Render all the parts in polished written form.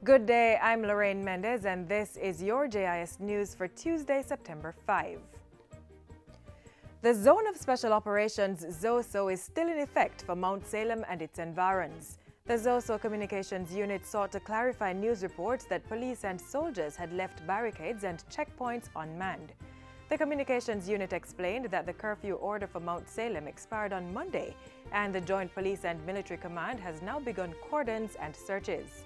Good day, I'm Lorraine Mendez, and this is your JIS News for Tuesday, September 5. The Zone of Special Operations, ZOSO, is still in effect for Mount Salem and its environs. The ZOSO Communications Unit sought to clarify news reports that police and soldiers had left barricades and checkpoints unmanned. The Communications Unit explained that the curfew order for Mount Salem expired on Monday, and the Joint Police and Military Command has now begun cordons and searches.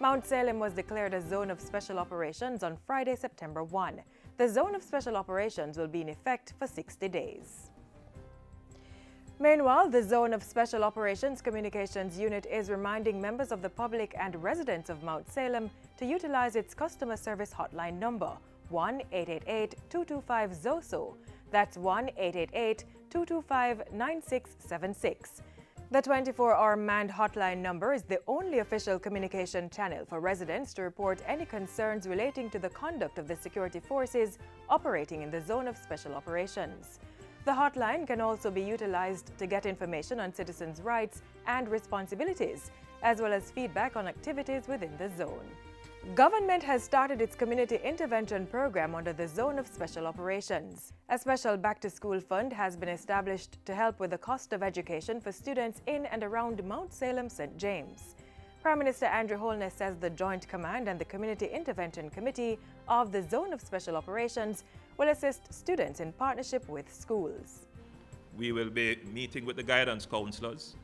Mount Salem was declared a Zone of Special Operations on Friday, September 1. The Zone of Special Operations will be in effect for 60 days. Meanwhile, the Zone of Special Operations Communications Unit is reminding members of the public and residents of Mount Salem to utilize its customer service hotline number, 1-888-225-ZOSO. That's 1-888-225-9676. The 24-hour manned hotline number is the only official communication channel for residents to report any concerns relating to the conduct of the security forces operating in the Zone of Special Operations. The hotline can also be utilized to get information on citizens' rights and responsibilities, as well as feedback on activities within the zone. Government has started its community intervention program under the Zone of Special Operations. A special back-to-school fund has been established to help with the cost of education for students in and around Mount Salem St. James. Prime Minister Andrew Holness says the Joint Command and the Community Intervention Committee of the Zone of Special Operations will assist students in partnership with schools. We will be meeting with the guidance counselors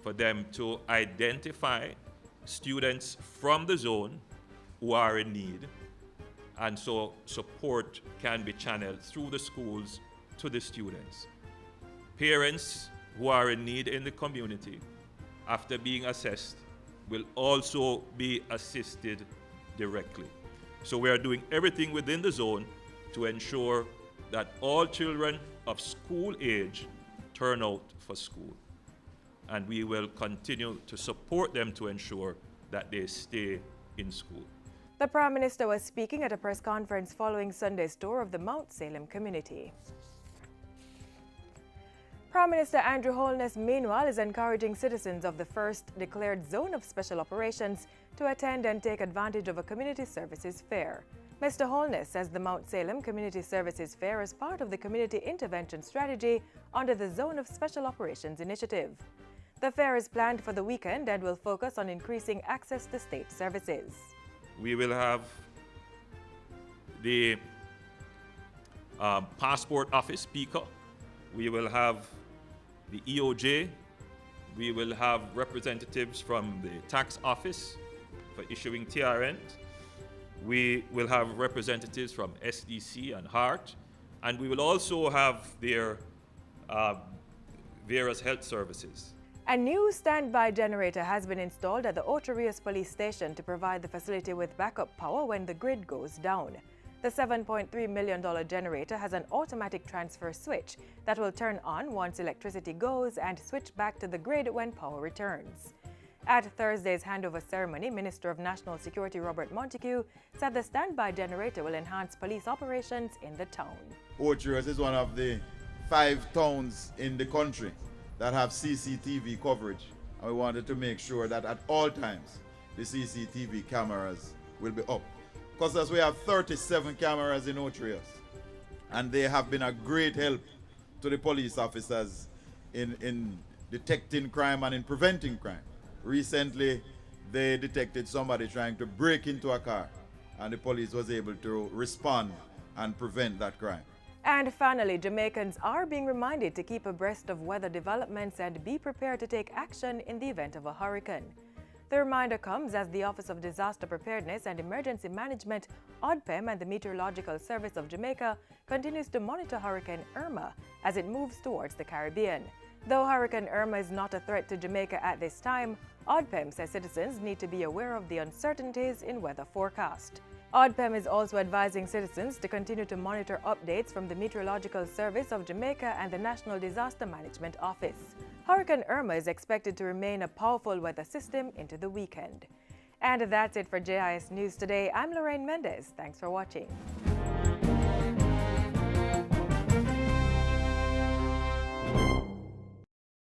for them to identify students from the zone who are in need, and so support can be channeled through the schools to the students. Parents who are in need in the community, after being assessed, will also be assisted directly. So we are doing everything within the zone to ensure that all children of school age turn out for school. And we will continue to support them to ensure that they stay in school. The Prime Minister was speaking at a press conference following Sunday's tour of the Mount Salem community. Prime Minister Andrew Holness, meanwhile, is encouraging citizens of the first declared Zone of Special Operations to attend and take advantage of a community services fair. Mr. Holness says the Mount Salem Community Services Fair is part of the Community Intervention Strategy under the Zone of Special Operations initiative. The fair is planned for the weekend and will focus on increasing access to state services. We will have the passport office, PICA. We will have the EOJ. We will have representatives from the tax office for issuing TRN. We will have representatives from SDC and HART. And we will also have their various health services. A new standby generator has been installed at the Ocho Rios police station to provide the facility with backup power when the grid goes down. The $7.3 million generator has an automatic transfer switch that will turn on once electricity goes and switch back to the grid when power returns. At Thursday's handover ceremony, Minister of National Security Robert Montego said the standby generator will enhance police operations in the town. Ocho Rios is one of the 5 towns in the country that have CCTV coverage, and we wanted to make sure that at all times the CCTV cameras will be up. Because as we have 37 cameras in Ocho Rios, and they have been a great help to the police officers in detecting crime and in preventing crime. Recently, they detected somebody trying to break into a car, and the police was able to respond and prevent that crime. And finally, Jamaicans are being reminded to keep abreast of weather developments and be prepared to take action in the event of a hurricane. The reminder comes as the Office of Disaster Preparedness and Emergency Management, OPM, and the Meteorological Service of Jamaica continues to monitor Hurricane Irma as it moves towards the Caribbean. Though Hurricane Irma is not a threat to Jamaica at this time, OPM says citizens need to be aware of the uncertainties in weather forecast. OPM is also advising citizens to continue to monitor updates from the Meteorological Service of Jamaica and the National Disaster Management Office. Hurricane Irma is expected to remain a powerful weather system into the weekend. And that's it for JIS News today. I'm Lorraine Mendez. Thanks for watching.